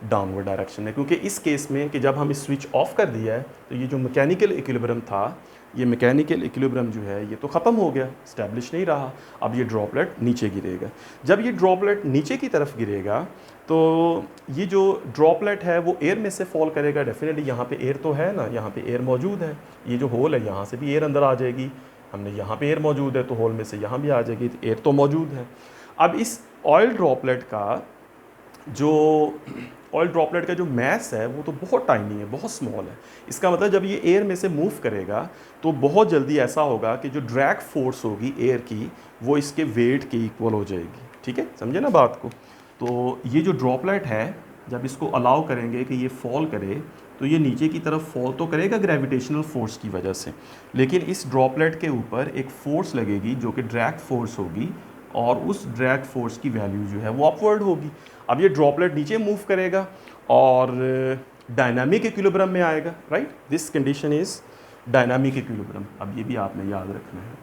डाउनवर्ड डायरेक्शन में। क्योंकि इस केस में कि जब हम इस स्विच ऑफ कर दिया है तो ये जो मैकेनिकल इक्विलिब्रियम था, ये मैकेनिकल इक्विलिब्रियम जो है ये तो ख़त्म हो गया, इस्टेब्लिश नहीं रहा। अब ये ड्रॉपलेट नीचे गिरेगा। जब ये ड्रॉपलेट नीचे की तरफ गिरेगा तो ये जो ड्रॉपलेट है वो एयर में से फॉल करेगा। डेफिनेटली यहाँ पे एयर तो है ना, यहाँ पे एयर मौजूद है, ये जो होल है यहाँ से भी एयर अंदर आ जाएगी। हमने यहाँ पे एयर मौजूद है तो होल में से यहाँ भी आ जाएगी, तो एयर तो मौजूद है। अब इस ऑयल ड्रॉपलेट का जो मैस है वो तो बहुत टाइनी है, बहुत स्मॉल है। इसका मतलब जब ये एयर में से मूव करेगा तो बहुत जल्दी ऐसा होगा कि जो ड्रैग फोर्स होगी एयर की वो इसके वेट के इक्वल हो जाएगी। ठीक है, समझे ना बात को। तो ये जो ड्रॉपलेट है जब इसको अलाउ करेंगे कि ये फॉल करे तो ये नीचे की तरफ फॉल तो करेगा ग्रेविटेशनल फोर्स की वजह से, लेकिन इस ड्रॉपलेट के ऊपर एक फोर्स लगेगी जो कि ड्रैग फोर्स होगी, और उस ड्रैग फोर्स की वैल्यू जो है वो अपवर्ड होगी। अब ये ड्रॉपलेट नीचे मूव करेगा और डायनामिक इक्विलिब्रियम में आएगा। Right, this condition is dynamic equilibrium. अब ये भी आपने याद रखना है,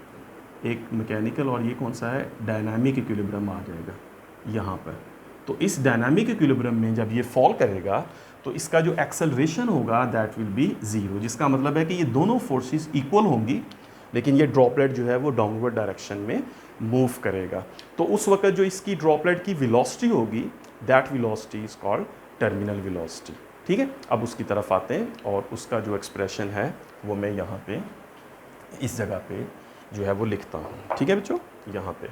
एक मैकेनिकल और ये कौन सा है, डायनामिक इक्विलिब्रियम आ जाएगा यहाँ पर। तो इस डायनामिक इक्विलिब्रियम में जब ये फॉल करेगा तो इसका जो एक्सेलरेशन होगा दैट विल बी ज़ीरो, जिसका मतलब है कि ये दोनों फोर्सेस इक्वल होंगी, लेकिन ये ड्रॉपलेट जो है वो डाउनवर्ड डायरेक्शन में मूव करेगा। तो उस वक्त जो इसकी ड्रॉपलेट की वेलोसिटी होगी that velocity is called terminal velocity. ठीक है, अब उसकी तरफ आते हैं और उसका जो एक्सप्रेशन है वो मैं यहाँ पे इस जगह पे जो है वो लिखता हूँ। ठीक है बच्चों, यहाँ पे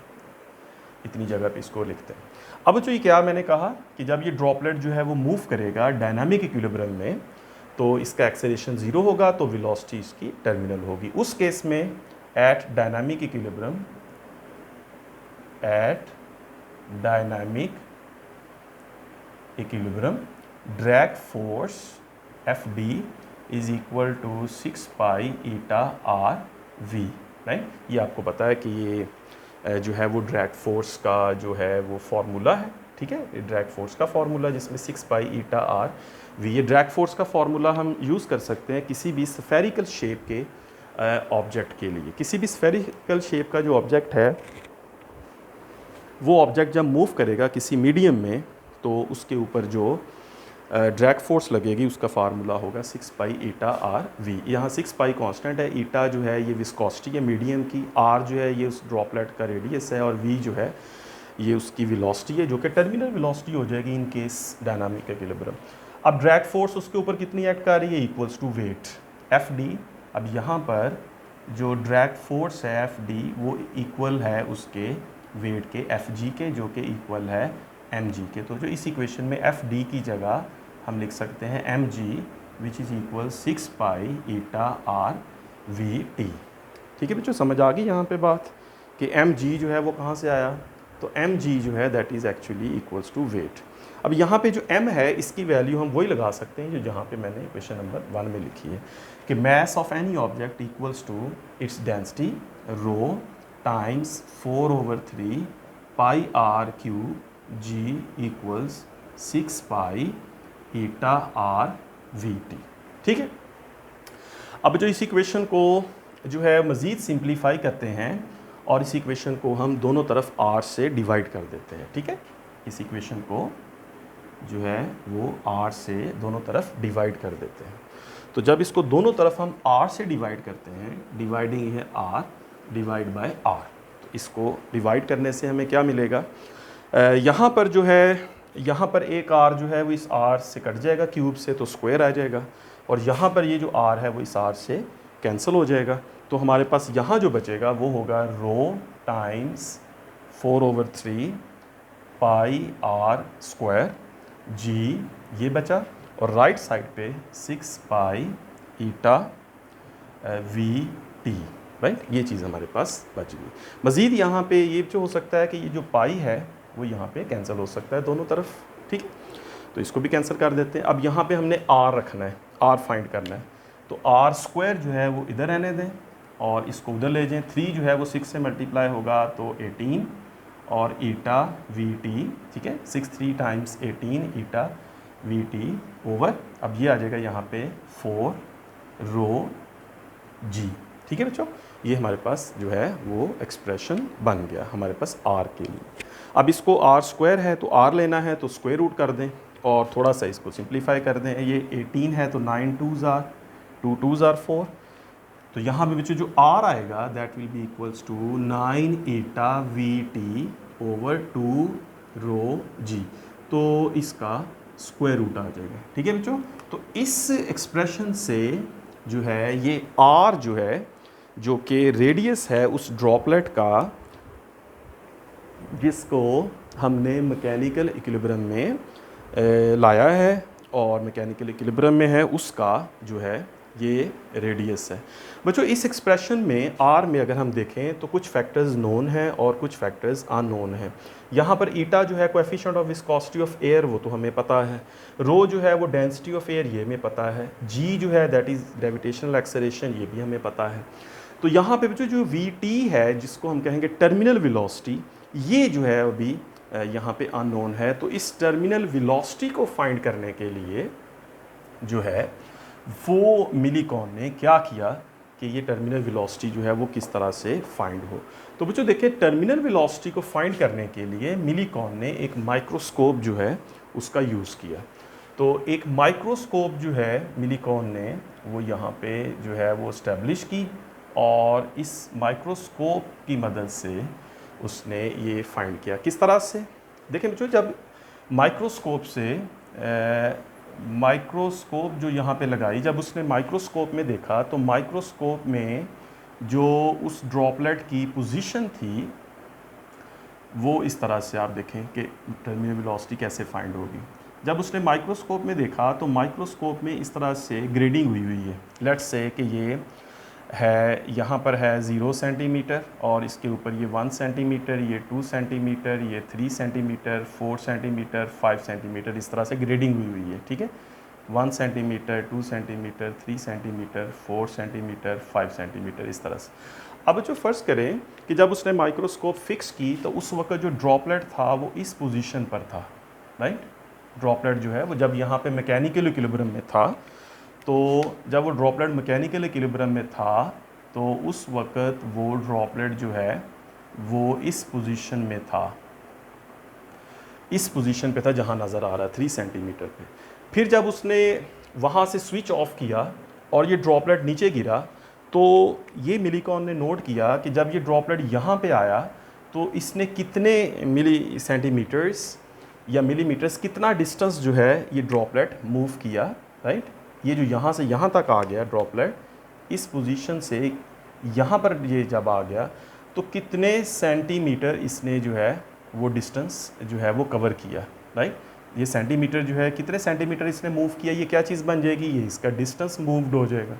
इतनी जगह पे इसको लिखते हैं। अब बच्चों ये क्या मैंने कहा कि जब ये ड्रॉपलेट जो है वो मूव करेगा डायनामिक इक्विलिब्रियम में तो इसका एक्सेलरेशन ज़ीरो होगा, तो वेलोसिटी इसकी टर्मिनल होगी। उस केस में at dynamic equilibrium drag force Fd is equal to 6 pi eta R V. Right, ये आपको पता है कि ये जो है वो ड्रैग फोर्स का जो है वो फार्मूला है। ठीक है, ड्रैग फोर्स का फार्मूला जिसमें 6 पाई ईटा आर वी, ये ड्रैग फोर्स का फार्मूला हम यूज़ कर सकते हैं किसी भी स्फेरिकल शेप के ऑब्जेक्ट के लिए। किसी भी स्फेरिकल शेप का जो ऑब्जेक्ट है वो ऑब्जेक्ट जब मूव करेगा किसी मीडियम में तो उसके ऊपर जो ड्रैग फोर्स लगेगी उसका फार्मूला होगा 6 पाई ईटा आर वी। यहाँ 6 पाई कांस्टेंट है, ईटा जो है ये विस्कोसिटी है मीडियम की, आर जो है ये उस ड्रॉपलेट का रेडियस है, और वी जो है ये उसकी वेलोसिटी है जो कि टर्मिनल वेलोसिटी हो जाएगी इन केस डायनामिक इक्विलिब्रियम। अब ड्रैग फोर्स उसके ऊपर कितनी एक्ट कर रही है, इक्वल्स टू वेट Fd। अब यहाँ पर जो ड्रैग फोर्स है Fd वो इक्वल है उसके वेट के Fg के, जो कि इक्वल है mg के। तो जो इस इक्वेशन में Fd की जगह हम लिख सकते हैं mg which is equal 6 pi eta R V T. ठीक है बच्चों, समझ आ गई यहाँ पे बात कि mg जो है वो कहाँ से आया, तो mg जो है that is actually equals to weight. अब यहाँ पे जो m है इसकी वैल्यू हम वही लगा सकते हैं जो जहाँ पे मैंने क्वेश्चन नंबर 1 में लिखी है कि mass of any object equals to its density rho times 4/3 pi r cube g equals 6 pi eta r vt। ठीक है, अब जो इस इक्वेशन को जो है मज़ीद सिंप्लीफाई करते हैं और इस इक्वेशन को हम दोनों तरफ r से डिवाइड कर देते हैं। ठीक है, इस इक्वेशन को जो है वो r से दोनों तरफ डिवाइड कर देते हैं। तो जब इसको दोनों तरफ हम r से डिवाइड करते हैं, डिवाइडिंग है r डिवाइड बाय r, तो इसको डिवाइड करने से हमें क्या मिलेगा, यहाँ पर जो है यहाँ पर एक r जो है वो इस r से कट जाएगा क्यूब से, तो स्क्वायर आ जाएगा, और यहाँ पर ये जो r है वो इस r से कैंसिल हो जाएगा। तो हमारे पास यहाँ जो बचेगा वो होगा रो टाइम्स 4/3 पाई r स्क्वायर g, ये बचा, और राइट साइड पे 6 पाई ईटा वी टी, राइट, ये चीज़ हमारे पास बच गई। मज़ीद यहाँ पे ये जो हो सकता है कि ये जो पाई है वो यहाँ पे कैंसिल हो सकता है दोनों तरफ। ठीक है, तो इसको भी कैंसिल कर देते हैं। अब यहाँ पे हमने r रखना है, r फाइंड करना है, तो r स्क्वायर जो है वो इधर रहने दें और इसको उधर ले जाएं। 3 जो है वो 6 से मल्टीप्लाई होगा तो 18 और ईटा वी टी, ठीक है, 6 3 टाइम्स 18 ईटा वी टी ओवर, अब ये आ जाएगा यहाँ पे 4 रो जी। ठीक है बच्चों, ये हमारे पास जो है वो एक्सप्रेशन बन गया हमारे पास r के लिए। अब इसको r स्क्वायर है तो r लेना है तो स्क्वायर रूट कर दें और थोड़ा सा इसको सिंप्लीफाई कर दें। ये 18 है तो 9 2s are 2 2s are 4, तो यहाँ पे बच्चों जो r आएगा that will be equals to 9 eta V T over 2 rho G, तो इसका स्क्वायर रूट आ जाएगा। ठीक है बच्चों, तो इस एक्सप्रेशन से जो है ये r जो है जो कि रेडियस है उस ड्रॉपलेट का जिसको हमने मैकेनिकल इक्विलिब्रियम में लाया है और मैकेनिकल इक्विलिब्रियम में है, उसका जो है ये रेडियस है। बच्चों इस एक्सप्रेशन में r में अगर हम देखें तो कुछ फैक्टर्स नोन हैं और कुछ फैक्टर्स अननोन हैं। यहाँ पर ईटा जो है coefficient of viscosity of air वो तो हमें पता है, रो जो है वो डेंसिटी ऑफ एयर ये हमें पता है, जी जो है दैट इज़ ग्रेविटेशनल एक्सेलरेशन ये भी हमें पता है। तो यहाँ पे बच्चों जो वी टी है जिसको हम कहेंगे टर्मिनल वेलोसिटी, ये जो है अभी यहाँ पे अननोन है। तो इस टर्मिनल वेलोसिटी को फाइंड करने के लिए जो है वो मिलीकॉन ने क्या किया कि ये टर्मिनल वेलोसिटी जो है वो किस तरह से फाइंड हो। तो बच्चों देखिए टर्मिनल वेलोसिटी को फाइंड करने के लिए मिलीकॉन ने एक माइक्रोस्कोप जो है उसका यूज़ किया। तो एक माइक्रोस्कोप जो है मिलीकॉन ने वो यहाँ पे जो है वो इस्टेब्लिश की और इस माइक्रोस्कोप की मदद से उसने ये फाइंड किया। किस तरह से, देखें बच्चों जब माइक्रोस्कोप से माइक्रोस्कोप जो यहाँ पे लगाई, जब उसने माइक्रोस्कोप में देखा तो माइक्रोस्कोप में जो उस ड्रॉपलेट की पोजीशन थी वो इस तरह से आप देखें कि टर्मिनल वेलोसिटी कैसे फाइंड होगी। जब उसने माइक्रोस्कोप में देखा तो माइक्रोस्कोप में इस तरह से ग्रेडिंग हुई हुई है। लेट्स से कि ये है, यहाँ पर है 0 सेंटीमीटर और इसके ऊपर ये 1 सेंटीमीटर, ये 2 सेंटीमीटर, ये 3 सेंटीमीटर, 4 सेंटीमीटर, 5 सेंटीमीटर, इस तरह से ग्रेडिंग हुई हुई है। ठीक है, 1 centimetre, 2 centimetre, 3 centimetre, 4 centimetre, 5 centimetre, इस तरह से। अब जो फ़र्ज़ करें कि जब उसने माइक्रोस्कोप फिक्स की तो उस वक्त जो ड्रॉपलेट था वो इस पोजीशन पर था, राइट। ड्रॉपलेट जो है वो जब यहाँ पे मैकेनिकल इक्विलिब्रियम में था, तो जब वो ड्रॉपलेट मैकेनिकल इक्विलिब्रियम में था तो उस वक़्त वो ड्रॉपलेट जो है वो इस पोजीशन में था, इस पोजीशन पे था जहाँ नज़र आ रहा है 3 सेंटीमीटर पे। फिर जब उसने वहाँ से स्विच ऑफ किया और ये ड्रॉपलेट नीचे गिरा तो ये मिलीकॉन ने नोट किया कि जब ये ड्रॉपलेट यहाँ पे आया तो इसने कितने मिली सेंटीमीटर्स या मिलीमीटर्स, कितना डिस्टेंस जो है ये ड्रॉपलेट मूव किया, राइट। ये जो यहाँ से यहाँ तक आ गया ड्रॉपलेट, इस पोजीशन से यहाँ पर ये जब आ गया तो कितने सेंटीमीटर इसने जो है वो डिस्टेंस जो है वो कवर किया, राइट। ये सेंटीमीटर जो है कितने सेंटीमीटर इसने मूव किया, ये क्या चीज़ बन जाएगी, ये इसका डिस्टेंस मूव्ड हो जाएगा।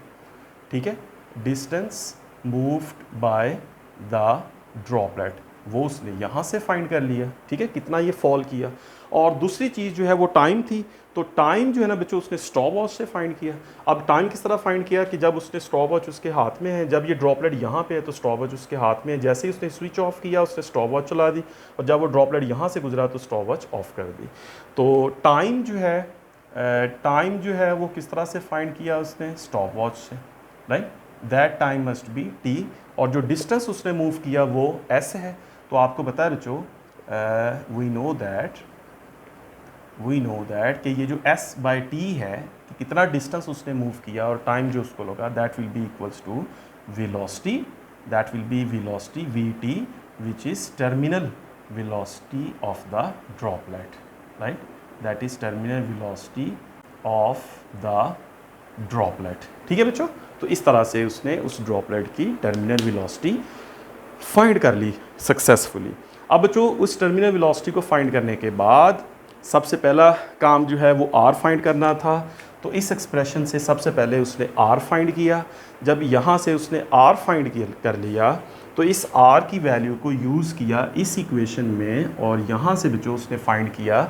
ठीक है, distance moved by the droplet वो उसने यहाँ से फाइंड कर लिया, ठीक है, कितना ये फॉल किया। और दूसरी चीज़ जो है वो टाइम थी, तो टाइम जो है ना बच्चों उसने स्टॉप वॉच से फाइंड किया। अब टाइम किस तरह फाइंड किया कि जब उसने स्टॉप वॉच उसके हाथ में है, जब ये ड्रॉपलेट यहाँ पे है तो स्टॉप वॉच उसके हाथ में है, जैसे ही उसने स्विच ऑफ किया उसने स्टॉप वॉच चला दी, और जब वो ड्रॉपलेट यहाँ से गुजरा तो स्टॉप वॉच ऑफ कर दी। तो टाइम जो है वो किस तरह से फाइंड किया उसने, स्टॉप वॉच से, right. That time must be T, और जो डिस्टेंस उसने मूव किया वो एस है। तो आपको पता है बच्चों, वी नो दैट कि ये जो s बाई टी है कि कितना डिस्टेंस उसने मूव किया और टाइम जो उसको लगा, that will be equals to velocity, that will be velocity V T which is terminal velocity of the droplet, right, that is terminal velocity of the droplet. ठीक है बच्चों, तो इस तरह से उसने उस ड्रॉपलेट की टर्मिनल वेलोसिटी फाइंड कर ली सक्सेसफुली। अब बच्चों उस टर्मिनल वेलोसिटी को फाइंड करने के बाद सबसे पहला काम जो है वो आर फाइंड करना था। तो इस एक्सप्रेशन से सबसे पहले उसने आर फाइंड किया। जब यहाँ से उसने आर फाइंड कर लिया तो इस आर की वैल्यू को यूज़ किया इस इक्वेशन में, और यहाँ से बच्चों उसने फाइंड किया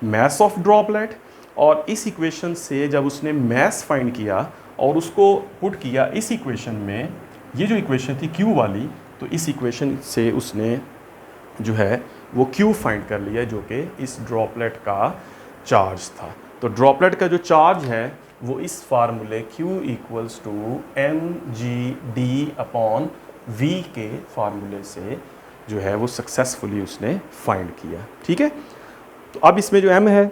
मैस ऑफ ड्रॉपलेट। और इस इक्वेशन से जब उसने मैस फाइंड किया और उसको पुट किया इस इक्वेशन में, ये जो इक्वेशन थी क्यू वाली, तो इस इक्वेशन से उसने जो है वो Q फाइंड कर लिया जो कि इस ड्रॉपलेट का चार्ज था। तो ड्रॉपलेट का जो चार्ज है वो इस फार्मूले Q इक्वल्स टू mg/d अपॉन v के फार्मूले से जो है वो सक्सेसफुली उसने फाइंड किया। ठीक है, तो अब इसमें जो m है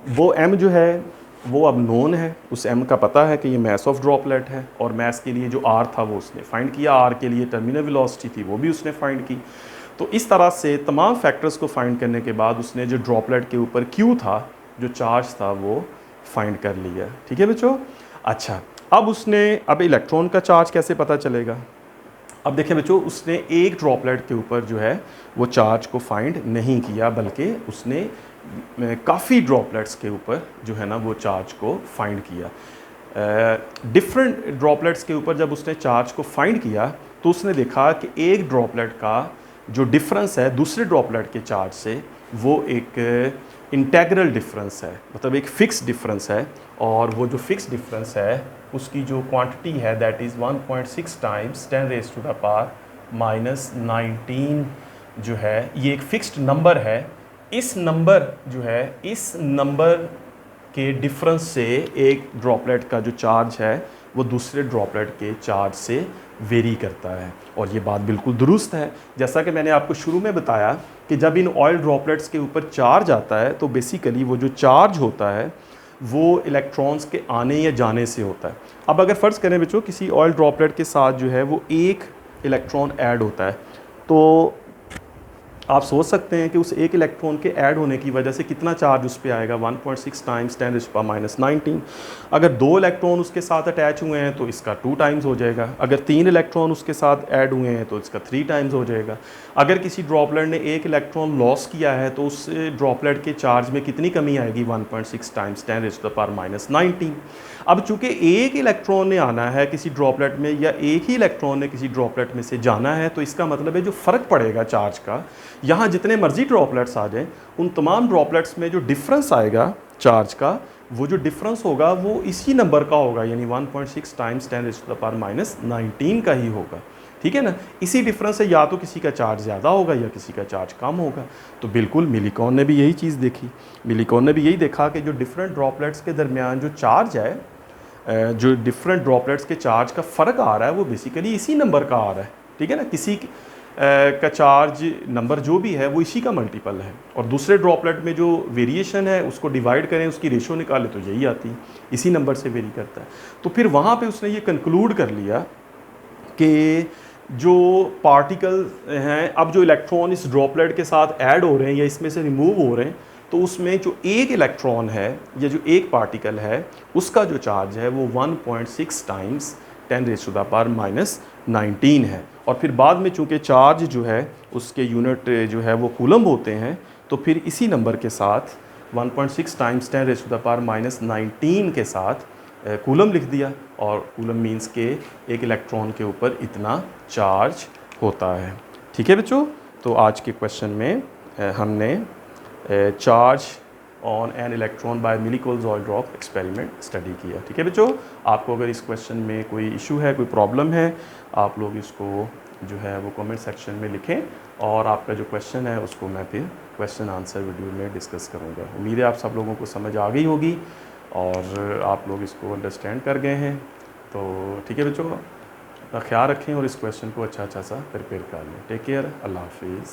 वो m जो है वो अब नोन है, उस m का पता है कि ये मैस ऑफ ड्रॉपलेट है, और मैस के लिए जो r था वो उसने फाइंड किया, r के लिए टर्मिनल वेलोसिटी थी वो भी उसने फाइंड की। तो इस तरह से तमाम फैक्टर्स को फाइंड करने के बाद उसने जो ड्रॉपलेट के ऊपर Q था, जो चार्ज था, वो फाइंड कर लिया। ठीक है बच्चों, अच्छा अब इलेक्ट्रॉन का चार्ज कैसे पता चलेगा। अब देखिए बच्चों, उसने एक ड्रॉपलेट के ऊपर जो है वो चार्ज को फाइंड नहीं किया, बल्कि उसने काफ़ी ड्रॉपलेट्स के ऊपर जो है ना वो चार्ज को फाइंड किया। डिफरेंट ड्रॉपलेट्स के ऊपर जब उसने चार्ज को फाइंड किया तो उसने देखा कि एक ड्रॉपलेट का जो डिफरेंस है दूसरे ड्रॉपलेट के चार्ज से वो एक इंटेग्रल डिफरेंस है, मतलब एक फ़िक्स डिफरेंस है, और वो जो फिक्स डिफरेंस है उसकी जो क्वांटिटी है दैट इज़ 1.6 टाइम्स 10⁻⁻19 जो है ये एक फिक्स्ड नंबर है। इस नंबर के डिफरेंस से एक ड्रॉपलेट का जो चार्ज है वो दूसरे ड्रॉपलेट के चार्ज से वेरी करता है, और ये बात बिल्कुल दुरुस्त है। जैसा कि मैंने आपको शुरू में बताया कि जब इन ऑयल ड्रॉपलेट्स के ऊपर चार्ज आता है तो बेसिकली वो जो चार्ज होता है वो इलेक्ट्रॉन्स के आने या जाने से होता है। अब अगर फ़र्ज़ करें बच्चों किसी ऑयल ड्रॉपलेट के साथ जो है वो एक इलेक्ट्रॉन ऐड होता है, तो आप सोच सकते हैं कि उस एक इलेक्ट्रॉन के ऐड होने की वजह से कितना चार्ज उस पर आएगा, 1.6 टाइम्स 10⁻⁻19। अगर 2 इलेक्ट्रॉन उसके साथ अटैच हुए हैं तो इसका 2 टाइम्स हो जाएगा, अगर 3 इलेक्ट्रॉन उसके साथ ऐड हुए हैं तो इसका 3 टाइम्स हो जाएगा। अगर किसी ड्रॉपलेट ने एक इलेक्ट्रॉन लॉस किया है तो उस ड्रॉपलेट के चार्ज में कितनी कमी आएगी, 1.6 टाइम्स 10⁻⁻19। अब चूंकि एक इलेक्ट्रॉन ने आना है किसी ड्रॉपलेट में या एक ही इलेक्ट्रॉन ने किसी ड्रॉपलेट में से जाना है, तो इसका मतलब है जो फ़र्क पड़ेगा चार्ज का, यहाँ जितने मर्जी ड्रॉपलेट्स आ जाएं उन तमाम ड्रॉपलेट्स में जो डिफरेंस आएगा चार्ज का, वो जो डिफरेंस होगा वो इसी नंबर का होगा, यानी 1.6 टाइम्स 10⁻⁻19 का ही होगा। ठीक है ना, इसी डिफरेंस से या तो किसी का चार्ज ज़्यादा होगा या किसी का चार्ज कम होगा। तो बिल्कुल मिलीकॉन ने भी यही चीज़ देखी, मिलीकॉन ने भी यही देखा कि जो डिफरेंट ड्रॉपलेट्स के दरमियान जो चार्ज है, जो डिफरेंट ड्रॉपलेट्स के चार्ज का फ़र्क आ रहा है वो बेसिकली इसी नंबर का आ रहा है। ठीक है ना, किसी का चार्ज नंबर जो भी है वो इसी का मल्टीपल है, और दूसरे ड्रॉपलेट में जो वेरिएशन है उसको डिवाइड करें, उसकी रेशो निकालें तो यही आती है, इसी नंबर से वेरी करता है। तो फिर वहाँ पे उसने ये कंक्लूड कर लिया कि जो पार्टिकल हैं, अब जो इलेक्ट्रॉन इस ड्रॉपलेट के साथ ऐड हो रहे हैं या इसमें से रिमूव हो रहे हैं, तो उसमें जो एक इलेक्ट्रॉन है या जो एक पार्टिकल है उसका जो चार्ज है वो 1.6 टाइम्स 10⁻⁻19 है। और फिर बाद में चूँकि चार्ज जो है उसके यूनिट जो है वो कूलम होते हैं, तो फिर इसी नंबर के साथ 1.6 टाइम्स 10⁻⁻19 के साथ कूलम लिख दिया, और कूलम मीन्स के एक इलेक्ट्रॉन के ऊपर इतना चार्ज होता है। ठीक है बच्चों, तो आज के क्वेश्चन में हमने charge on an electron by Millikan's oil drop experiment study किया। ठीक है बच्चों, आपको अगर इस क्वेश्चन में कोई इशू है, कोई प्रॉब्लम है, आप लोग इसको जो है वो कमेंट सेक्शन में लिखें और आपका जो क्वेश्चन है उसको मैं फिर क्वेश्चन आंसर वीडियो में डिस्कस करूँगा। उम्मीद है आप सब लोगों को समझ आ गई होगी और आप लोग इसको अंडरस्टैंड कर गए हैं। तो ठीक है बच्चों, अपना ख्याल रखें और इस क्वेश्चन को अच्छा सा प्रिपेयर कर लें। टेक केयर, अल्लाह हाफिज़।